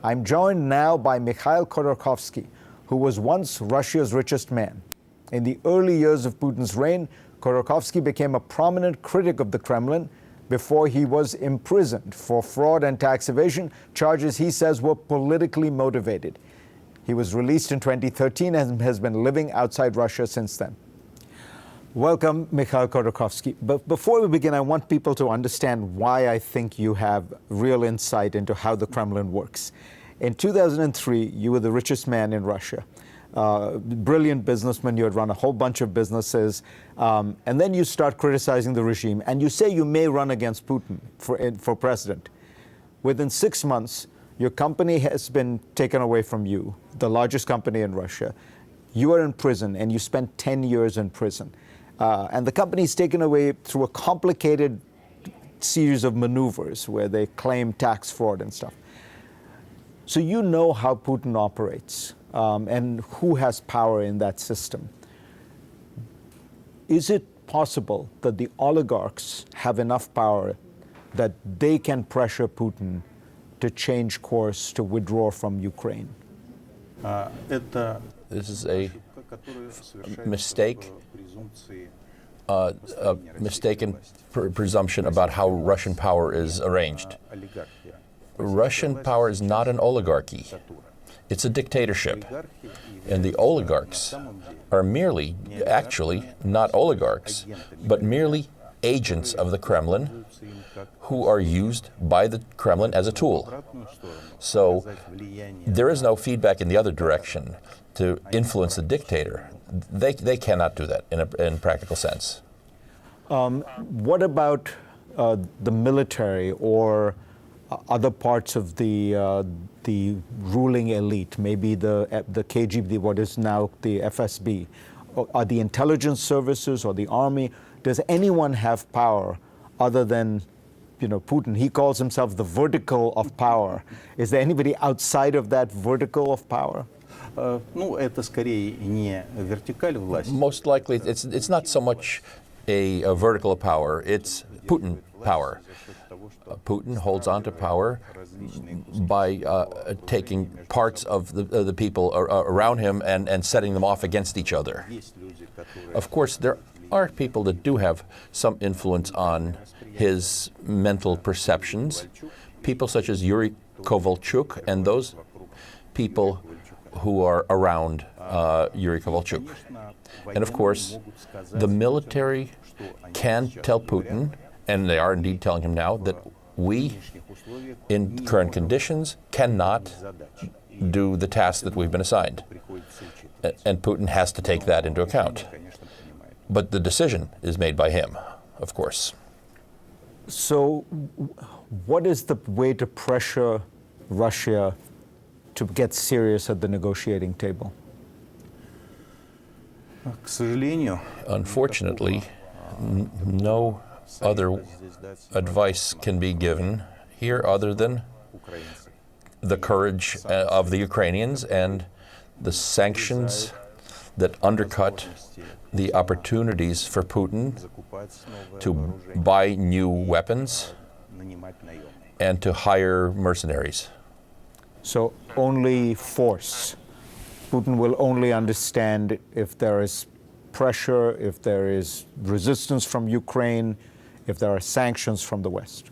I'm joined now by Mikhail Khordorkovsky, who was once Russia's richest man. In the early years of Putin's reign, Khordorkovsky became a prominent critic of the Kremlin before he was imprisoned for fraud and tax evasion, charges he says were politically motivated. He was released in 2013 and has been living outside Russia since then. Welcome, Mikhail Khordorkovsky. But before we begin, I want people to understand why I think you have real insight into how the Kremlin works. In 2003, you were the richest man in Russia. Brilliant businessman, you had run a whole bunch of businesses, and then you start criticizing the regime, and you say you may run against Putin for president. Within 6 months, your company has been taken away from you, the largest company in Russia. You are in prison, and you spent 10 years in prison. And the company is taken away through a complicated series of maneuvers where they claim tax fraud and stuff. So you know how Putin operates and who has power in that system. Is it possible that the oligarchs have enough power that they can pressure Putin to change course, to withdraw from Ukraine? This is a mistake, a mistaken presumption about how Russian power is arranged. Russian power is not an oligarchy. It's a dictatorship. And the oligarchs are merely, actually, not oligarchs, but merely agents of the Kremlin who are used by the Kremlin as a tool. So there is no feedback in the other direction to influence the dictator. They cannot do that in practical sense. What about the military or other parts of the ruling elite, maybe the KGB, what is now the FSB? Are the intelligence services or the army? Does anyone have power other than, Putin? He calls himself the vertical of power. Is there anybody outside of that vertical of power? Most likely, it's not so much a vertical of power, it's Putin power. Putin holds on to power by taking parts of the people around him and setting them off against each other. Of course, there are people that do have some influence on his mental perceptions, people such as Yuri Kovalchuk and those people who are around Yuri Kovalchuk. And of course, the military can tell Putin, and they are indeed telling him now, that we, in current conditions, cannot do the task that we've been assigned. And Putin has to take that into account. But the decision is made by him, of course. So what is the way to pressure Russia to get serious at the negotiating table? Unfortunately, no other advice can be given here other than the courage of the Ukrainians and the sanctions that undercut the opportunities for Putin to buy new weapons and to hire mercenaries. So only force. Putin will only understand if there is pressure, if there is resistance from Ukraine, if there are sanctions from the West.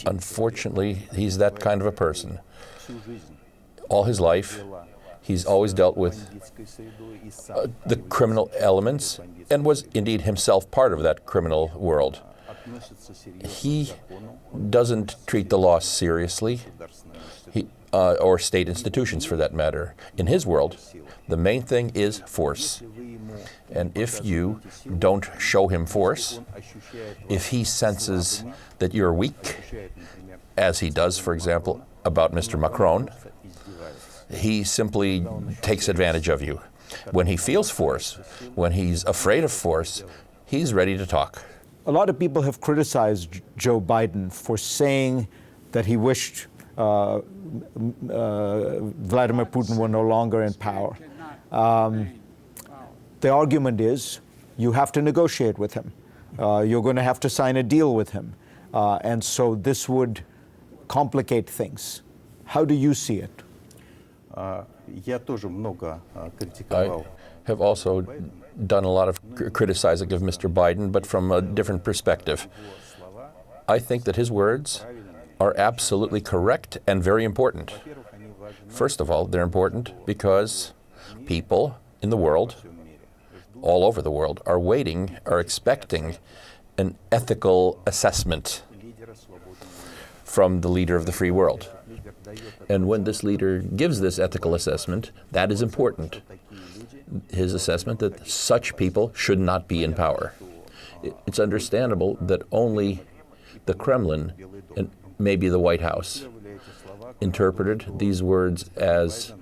Unfortunately, he's that kind of a person. All his life, he's always dealt with the criminal elements and was indeed himself part of that criminal world. He doesn't treat the law seriously, or state institutions for that matter. In his world, the main thing is force. And if you don't show him force, if he senses that you're weak, as he does, for example, about Mr. Macron, he simply takes advantage of you. When he feels force, when he's afraid of force, he's ready to talk. A lot of people have criticized Joe Biden for saying that he wished Vladimir Putin were no longer in power. The argument is you have to negotiate with him. You're going to have to sign a deal with him. And so this would complicate things. How do you see it? Я тоже много I критиковал. have also done a lot of criticizing of Mr. Biden, but from a different perspective. I think that his words are absolutely correct and very important. First of all, they're important because people in the world, all over the world, are waiting, are expecting an ethical assessment from the leader of the free world. And when this leader gives this ethical assessment, that is important. His assessment that such people should not be in power. It's understandable that only the Kremlin and maybe the White House interpreted these words as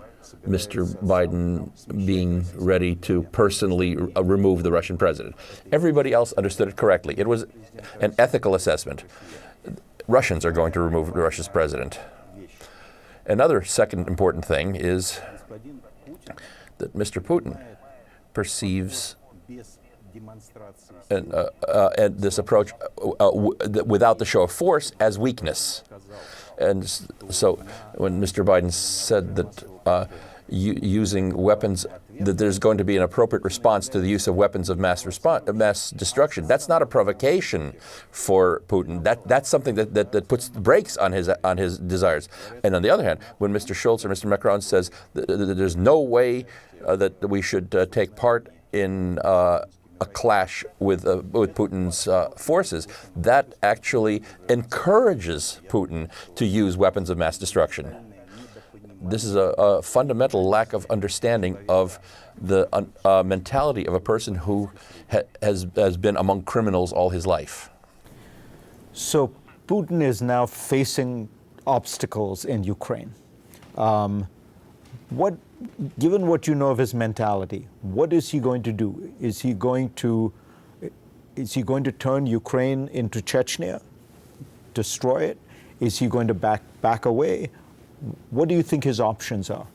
Mr. Biden being ready to personally remove the Russian president. Everybody else understood it correctly. It was an ethical assessment. Russians are going to remove Russia's president. Another second important thing is that Mr. Putin perceives and this approach without the show of force as weakness. And so when Mr. Biden said that using weapons, that there's going to be an appropriate response to the use of weapons of mass destruction, that's not a provocation for Putin. That's something that puts brakes on his desires. And on the other hand, when Mr. Schultz or Mr. Macron says that there's no way that we should take part in a clash with Putin's forces, that actually encourages Putin to use weapons of mass destruction. This is a fundamental lack of understanding of the mentality of a person who has been among criminals all his life. So Putin is now facing obstacles in Ukraine. Given what you know of his mentality, what is he going to do? Is he going to turn Ukraine into Chechnya, destroy it? Is he going to back away? What do you think his options are?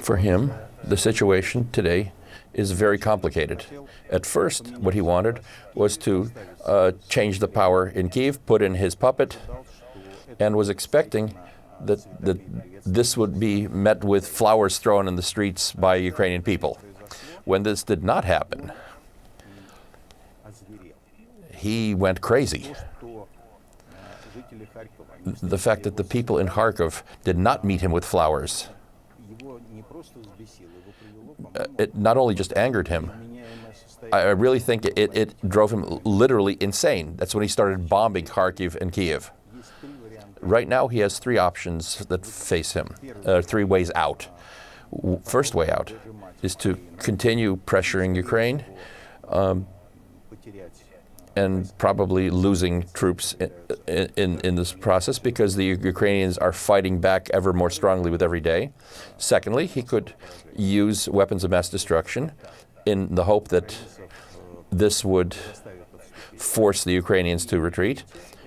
For him, the situation today is very complicated. At first, what he wanted was to change the power in Kiev, put in his puppet, and was expecting that this would be met with flowers thrown in the streets by Ukrainian people. When this did not happen, he went crazy. The fact that the people in Kharkov did not meet him with flowers, it not only just angered him, I really think it drove him literally insane. That's when he started bombing Kharkiv and Kiev. Right now, he has three options that face him, 3 ways out. First way out is to continue pressuring Ukraine and probably losing troops in this process because the Ukrainians are fighting back ever more strongly with every day. Secondly, he could use weapons of mass destruction in the hope that this would force the Ukrainians to retreat.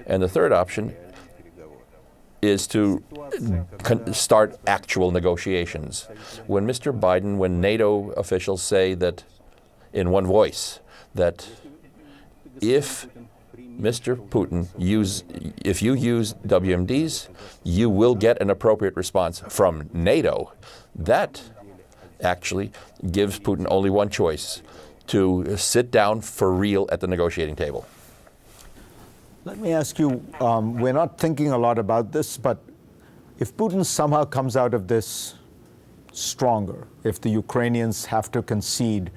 And the third option is to start actual negotiations. When Mr. Biden, when NATO officials say that in one voice that if Mr. Putin if you use WMDs, you will get an appropriate response from NATO, that actually gives Putin only one choice: to sit down for real at the negotiating table. Let me ask you, we're not thinking a lot about this, but if Putin somehow comes out of this stronger, if the Ukrainians have to concede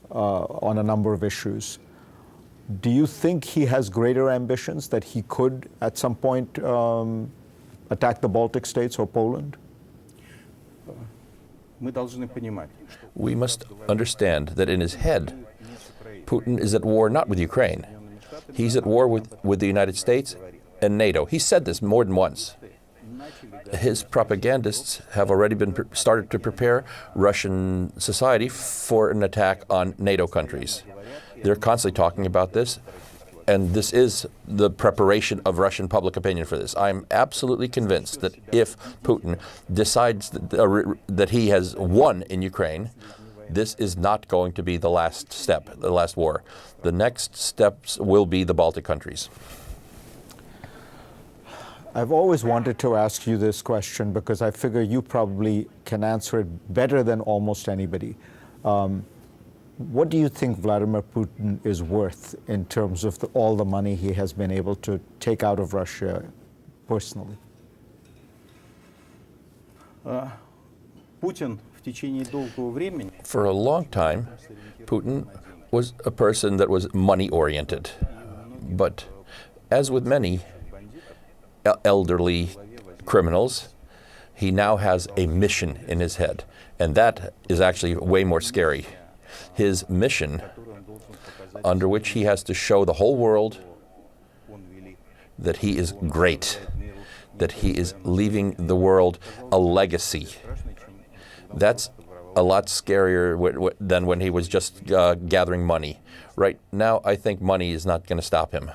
on a number of issues, do you think he has greater ambitions, that he could at some point attack the Baltic states or Poland? We must understand that in his head, Putin is at war not with Ukraine. He's at war with the United States and NATO. He said this more than once. His propagandists have already started to prepare Russian society for an attack on NATO countries. They're constantly talking about this, and this is the preparation of Russian public opinion for this. I'm absolutely convinced that if Putin decides that he has won in Ukraine, this is not going to be the last step, the last war. The next steps will be the Baltic countries. I've always wanted to ask you this question because I figure you probably can answer it better than almost anybody. What do you think Vladimir Putin is worth in terms of all the money he has been able to take out of Russia personally? Путин в течение долгого времени For a long time, Putin was a person that was money-oriented. But as with many elderly criminals, he now has a mission in his head. And that is actually way more scary. His mission, under which he has to show the whole world that he is great, that he is leaving the world a legacy. That's a lot scarier than when he was just gathering money. Right now, I think money is not going to stop him.